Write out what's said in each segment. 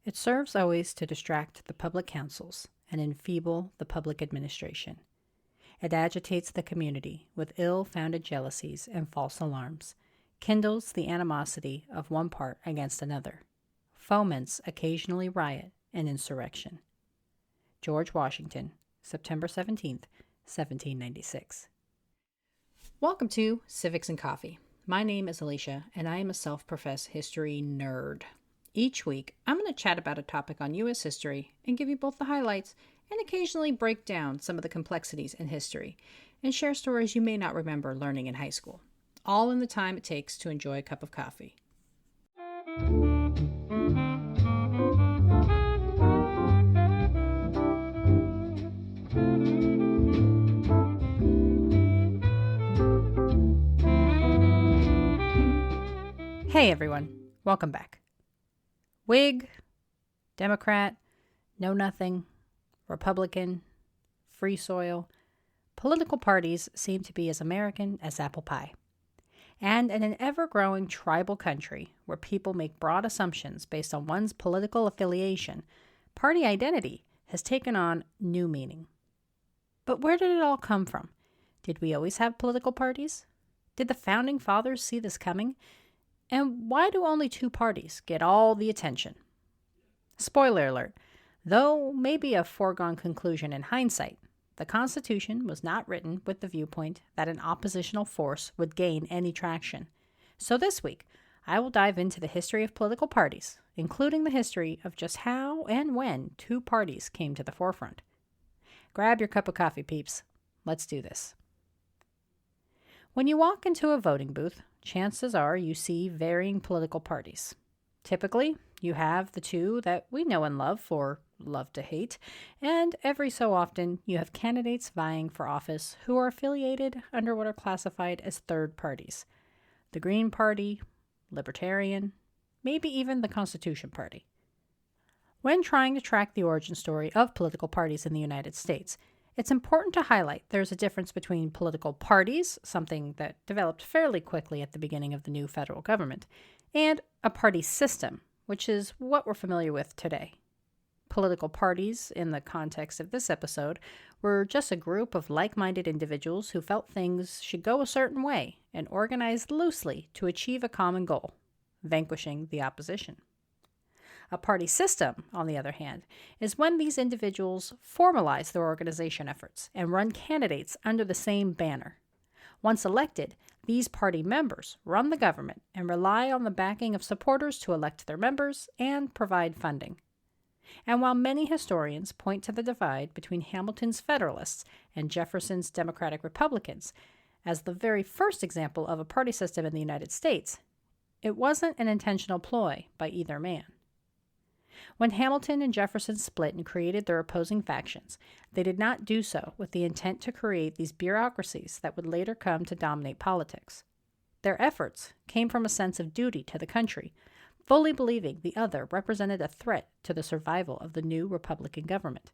It serves always to distract the public councils and enfeeble the public administration. It agitates the community with ill-founded jealousies and false alarms, kindles the animosity of one part against another, foments occasionally riot and insurrection. George Washington, September 17th, 1796. Welcome to Civics and Coffee. My name is Alicia, and I am a self-professed history nerd. Each week, I'm going to chat about a topic on U.S. history and give you both the highlights and occasionally break down some of the complexities in history and share stories you may not remember learning in high school, all in the time it takes to enjoy a cup of coffee. Hey everyone, welcome back. Whig, Democrat, Know Nothing, Republican, Free Soil, political parties seem to be as American as apple pie. And in an ever-growing tribal country where people make broad assumptions based on one's political affiliation, party identity has taken on new meaning. But where did it all come from? Did we always have political parties? Did the Founding Fathers see this coming? And why do only two parties get all the attention? Spoiler alert, though maybe a foregone conclusion in hindsight, the Constitution was not written with the viewpoint that an oppositional force would gain any traction. So this week, I will dive into the history of political parties, including the history of just how and when two parties came to the forefront. Grab your cup of coffee, peeps. Let's do this. When you walk into a voting booth, chances are you see varying political parties. Typically, you have the two that we know and love, or love to hate, and every so often you have candidates vying for office who are affiliated under what are classified as third parties. The Green Party, Libertarian, maybe even the Constitution Party. When trying to track the origin story of political parties in the United States, it's important to highlight there's a difference between political parties, something that developed fairly quickly at the beginning of the new federal government, and a party system, which is what we're familiar with today. Political parties, in the context of this episode, were just a group of like-minded individuals who felt things should go a certain way and organized loosely to achieve a common goal, vanquishing the opposition. A party system, on the other hand, is when these individuals formalize their organization efforts and run candidates under the same banner. Once elected, these party members run the government and rely on the backing of supporters to elect their members and provide funding. And while many historians point to the divide between Hamilton's Federalists and Jefferson's Democratic Republicans as the very first example of a party system in the United States, it wasn't an intentional ploy by either man. When Hamilton and Jefferson split and created their opposing factions, they did not do so with the intent to create these bureaucracies that would later come to dominate politics. Their efforts came from a sense of duty to the country, fully believing the other represented a threat to the survival of the new Republican government.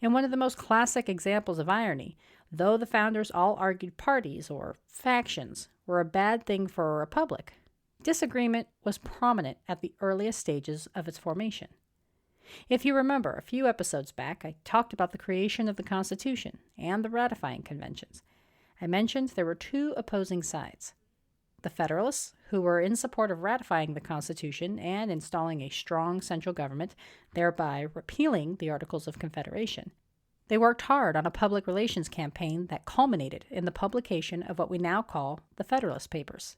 In one of the most classic examples of irony, though the founders all argued parties, or factions, were a bad thing for a republic, disagreement was prominent at the earliest stages of its formation. If you remember, a few episodes back, I talked about the creation of the Constitution and the ratifying conventions. I mentioned there were two opposing sides. The Federalists, who were in support of ratifying the Constitution and installing a strong central government, thereby repealing the Articles of Confederation. They worked hard on a public relations campaign that culminated in the publication of what we now call the Federalist Papers.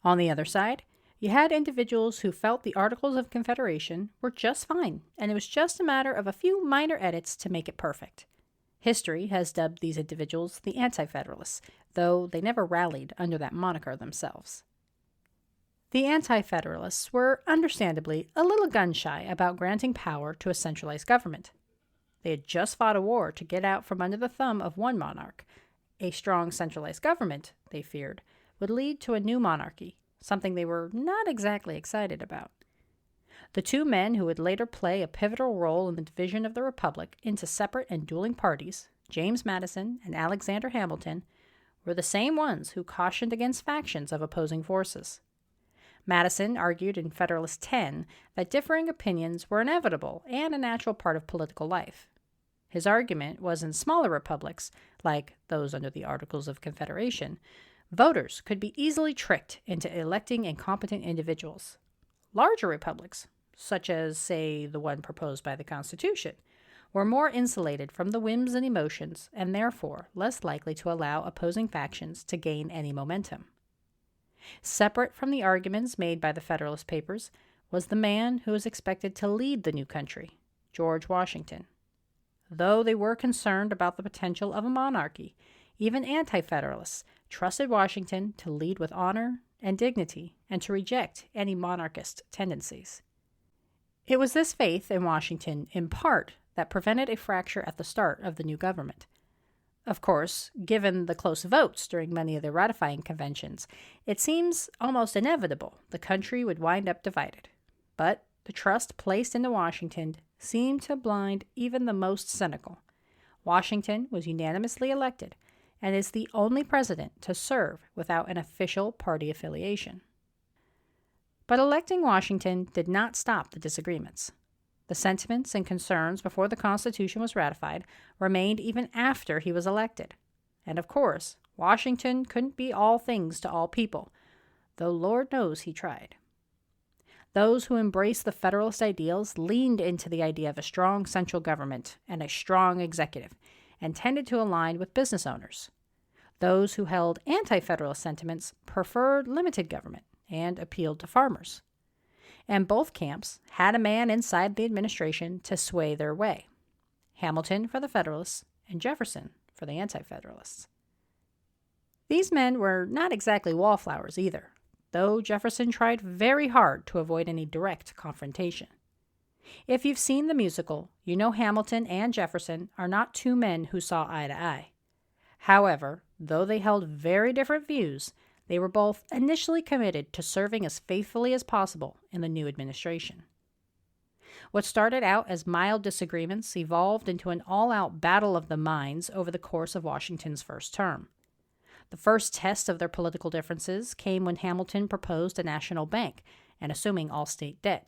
On the other side, you had individuals who felt the Articles of Confederation were just fine, and it was just a matter of a few minor edits to make it perfect. History has dubbed these individuals the Anti-Federalists, though they never rallied under that moniker themselves. The Anti-Federalists were, understandably, a little gun-shy about granting power to a centralized government. They had just fought a war to get out from under the thumb of one monarch. A strong centralized government, they feared, would lead to a new monarchy, something they were not exactly excited about. The two men who would later play a pivotal role in the division of the Republic into separate and dueling parties, James Madison and Alexander Hamilton, were the same ones who cautioned against factions of opposing forces. Madison argued in Federalist 10 that differing opinions were inevitable and a natural part of political life. His argument was in smaller republics, like those under the Articles of Confederation, voters could be easily tricked into electing incompetent individuals. Larger republics, such as, say, the one proposed by the Constitution, were more insulated from the whims and emotions and therefore less likely to allow opposing factions to gain any momentum. Separate from the arguments made by the Federalist Papers was the man who was expected to lead the new country, George Washington. Though they were concerned about the potential of a monarchy, even anti-Federalists trusted Washington to lead with honor and dignity and to reject any monarchist tendencies. It was this faith in Washington, in part, that prevented a fracture at the start of the new government. Of course, given the close votes during many of the ratifying conventions, it seems almost inevitable the country would wind up divided. But the trust placed into Washington seemed to blind even the most cynical. Washington was unanimously elected and is the only president to serve without an official party affiliation. But electing Washington did not stop the disagreements. The sentiments and concerns before the Constitution was ratified remained even after he was elected. And of course, Washington couldn't be all things to all people, though Lord knows he tried. Those who embraced the Federalist ideals leaned into the idea of a strong central government and a strong executive, and tended to align with business owners. Those who held anti-Federalist sentiments preferred limited government and appealed to farmers. And both camps had a man inside the administration to sway their way. Hamilton for the Federalists and Jefferson for the anti-Federalists. These men were not exactly wallflowers either, though Jefferson tried very hard to avoid any direct confrontation. If you've seen the musical, you know Hamilton and Jefferson are not two men who saw eye to eye. However, though they held very different views, they were both initially committed to serving as faithfully as possible in the new administration. What started out as mild disagreements evolved into an all-out battle of the minds over the course of Washington's first term. The first test of their political differences came when Hamilton proposed a national bank and assuming all state debt.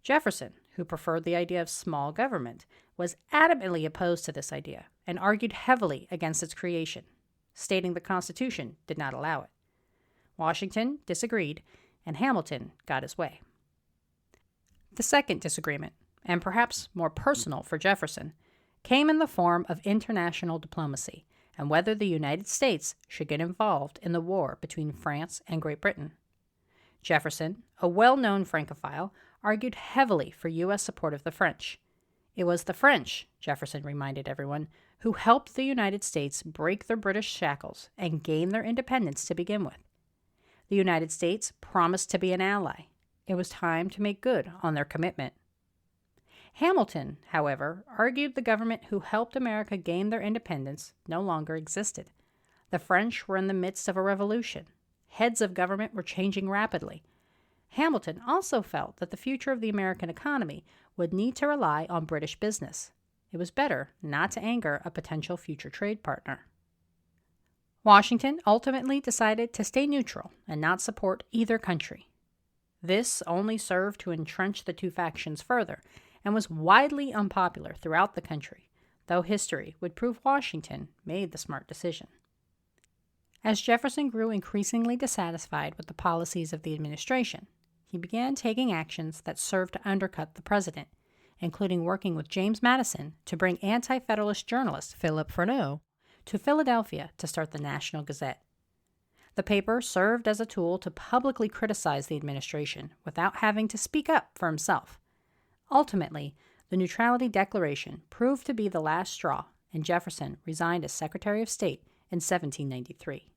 Jefferson, who preferred the idea of small government, was adamantly opposed to this idea and argued heavily against its creation, stating the Constitution did not allow it. Washington disagreed, and Hamilton got his way. The second disagreement, and perhaps more personal for Jefferson, came in the form of international diplomacy and whether the United States should get involved in the war between France and Great Britain. Jefferson, a well-known Francophile, argued heavily for U.S. support of the French. It was the French, Jefferson reminded everyone, who helped the United States break their British shackles and gain their independence to begin with. The United States promised to be an ally. It was time to make good on their commitment. Hamilton, however, argued the government who helped America gain their independence no longer existed. The French were in the midst of a revolution. Heads of government were changing rapidly. Hamilton also felt that the future of the American economy would need to rely on British business. It was better not to anger a potential future trade partner. Washington ultimately decided to stay neutral and not support either country. This only served to entrench the two factions further and was widely unpopular throughout the country, though history would prove Washington made the smart decision. As Jefferson grew increasingly dissatisfied with the policies of the administration, he began taking actions that served to undercut the president, including working with James Madison to bring anti-Federalist journalist Philip Freneau to Philadelphia to start the National Gazette. The paper served as a tool to publicly criticize the administration without having to speak up for himself. Ultimately, the Neutrality Declaration proved to be the last straw, and Jefferson resigned as Secretary of State in 1793.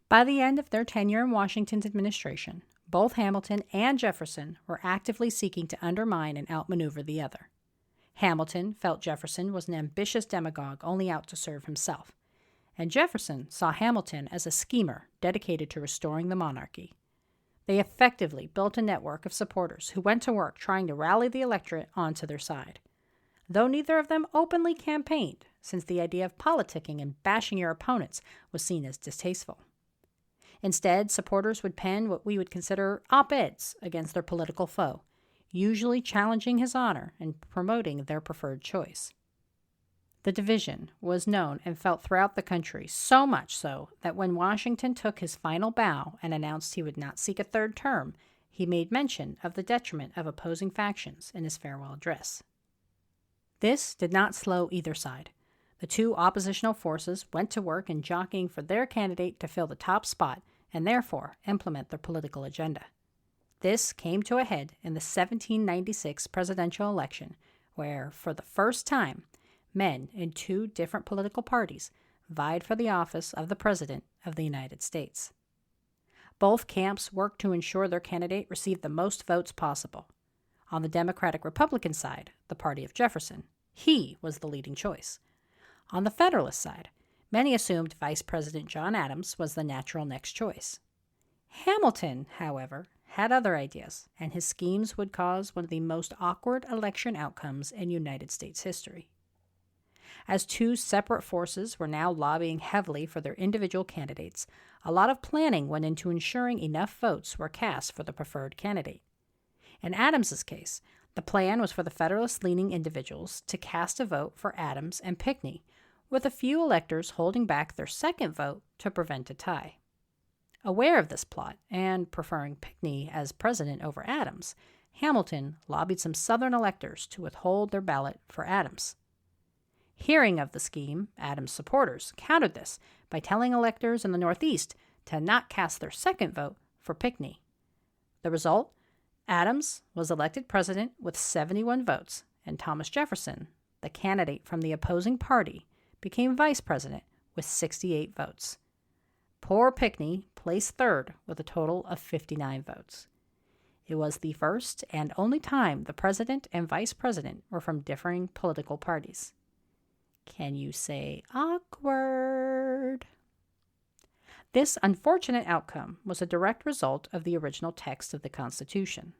By the end of their tenure in Washington's administration, both Hamilton and Jefferson were actively seeking to undermine and outmaneuver the other. Hamilton felt Jefferson was an ambitious demagogue only out to serve himself, and Jefferson saw Hamilton as a schemer dedicated to restoring the monarchy. They effectively built a network of supporters who went to work trying to rally the electorate onto their side. Though neither of them openly campaigned, since the idea of politicking and bashing your opponents was seen as distasteful. Instead, supporters would pen what we would consider op-eds against their political foe, usually challenging his honor and promoting their preferred choice. The division was known and felt throughout the country, so much so that when Washington took his final bow and announced he would not seek a third term, he made mention of the detriment of opposing factions in his farewell address. This did not slow either side. The two oppositional forces went to work in jockeying for their candidate to fill the top spot and therefore implement their political agenda. This came to a head in the 1796 presidential election, where, for the first time, men in two different political parties vied for the office of the President of the United States. Both camps worked to ensure their candidate received the most votes possible. On the Democratic-Republican side, the party of Jefferson, he was the leading choice. On the Federalist side, many assumed Vice President John Adams was the natural next choice. Hamilton, however, had other ideas, and his schemes would cause one of the most awkward election outcomes in United States history. As two separate forces were now lobbying heavily for their individual candidates, a lot of planning went into ensuring enough votes were cast for the preferred candidate. In Adams's case, the plan was for the Federalist-leaning individuals to cast a vote for Adams and Pinckney, with a few electors holding back their second vote to prevent a tie. Aware of this plot, and preferring Pinckney as president over Adams, Hamilton lobbied some Southern electors to withhold their ballot for Adams. Hearing of the scheme, Adams' supporters countered this by telling electors in the Northeast to not cast their second vote for Pinckney. The result? Adams was elected president with 71 votes, and Thomas Jefferson, the candidate from the opposing party, became vice president with 68 votes. Poor Pinckney placed third with a total of 59 votes. It was the first and only time the president and vice president were from differing political parties. Can you say awkward? This unfortunate outcome was a direct result of the original text of the Constitution.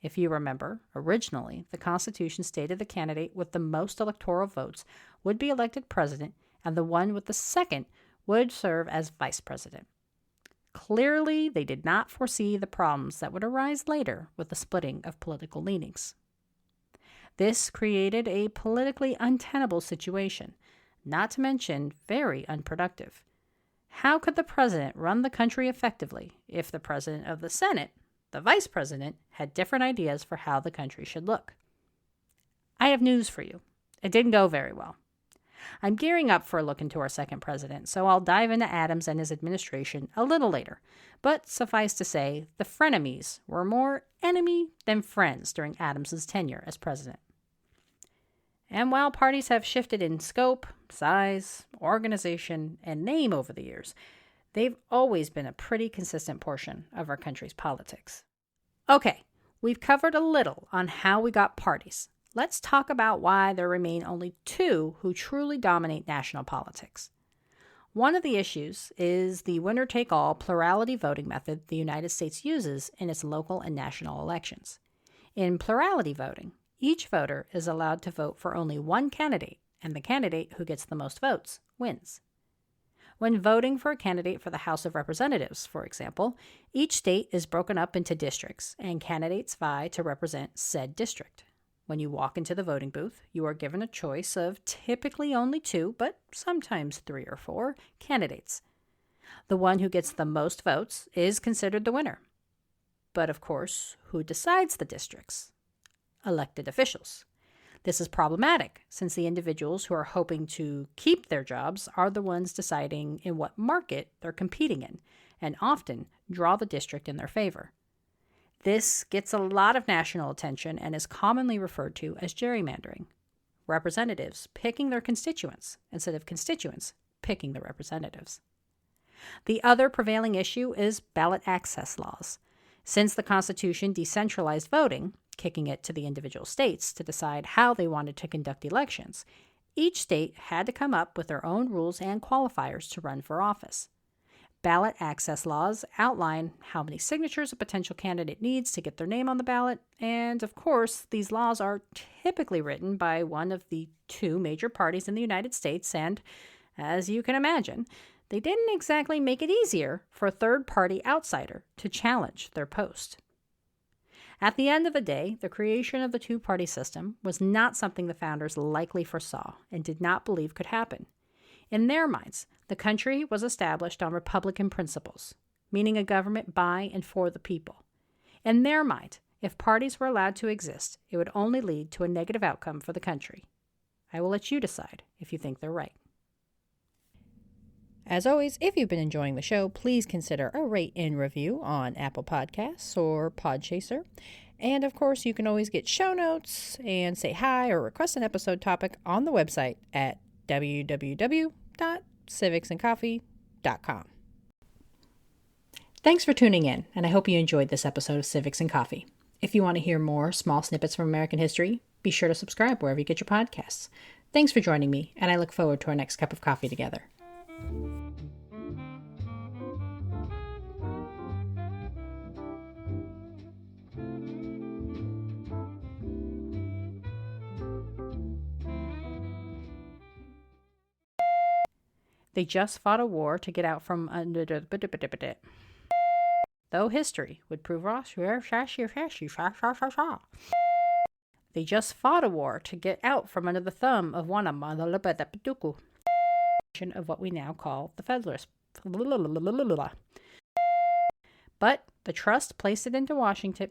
If you remember, originally, the Constitution stated the candidate with the most electoral votes would be elected president, and the one with the second would serve as vice president. Clearly, they did not foresee the problems that would arise later with the splitting of political leanings. This created a politically untenable situation, not to mention very unproductive. How could the president run the country effectively if the president of the Senate, the vice president, had different ideas for how the country should look? I have news for you. It didn't go very well. I'm gearing up for a look into our second president, so I'll dive into Adams and his administration a little later. But suffice to say, the frenemies were more enemy than friends during Adams's tenure as president. And while parties have shifted in scope, size, organization, and name over the years, they've always been a pretty consistent portion of our country's politics. Okay, we've covered a little on how we got parties. Let's talk about why there remain only two who truly dominate national politics. One of the issues is the winner-take-all plurality voting method the United States uses in its local and national elections. In plurality voting, each voter is allowed to vote for only one candidate, and the candidate who gets the most votes wins. When voting for a candidate for the House of Representatives, for example, each state is broken up into districts, and candidates vie to represent said district. When you walk into the voting booth, you are given a choice of typically only 2, but sometimes 3 or 4 candidates. The one who gets the most votes is considered the winner. But of course, who decides the districts? Elected officials. This is problematic since the individuals who are hoping to keep their jobs are the ones deciding in what market they're competing in, and often draw the district in their favor. This gets a lot of national attention and is commonly referred to as gerrymandering. Representatives picking their constituents instead of constituents picking the representatives. The other prevailing issue is ballot access laws. Since the Constitution decentralized voting, kicking it to the individual states to decide how they wanted to conduct elections, each state had to come up with their own rules and qualifiers to run for office. Ballot access laws outline how many signatures a potential candidate needs to get their name on the ballot, and of course, these laws are typically written by one of the 2 major parties in the United States, and, as you can imagine, they didn't exactly make it easier for a third-party outsider to challenge their post. At the end of the day, the creation of the two-party system was not something the founders likely foresaw and did not believe could happen. In their minds, the country was established on Republican principles, meaning a government by and for the people. In their mind, if parties were allowed to exist, it would only lead to a negative outcome for the country. I will let you decide if you think they're right. As always, if you've been enjoying the show, please consider a rate and review on Apple Podcasts or Podchaser. And of course, you can always get show notes and say hi or request an episode topic on the website at www.civicsandcoffee.com. Thanks for tuning in, and I hope you enjoyed this episode of Civics and Coffee. If you want to hear more small snippets from American history, be sure to subscribe wherever you get your podcasts. Thanks for joining me, and I look forward to our next cup of coffee together. They just fought a war to get out from under the... Though history would prove they just fought a war to get out from under the thumb of one of what we now call the Federalists. But the trust placed it into Washington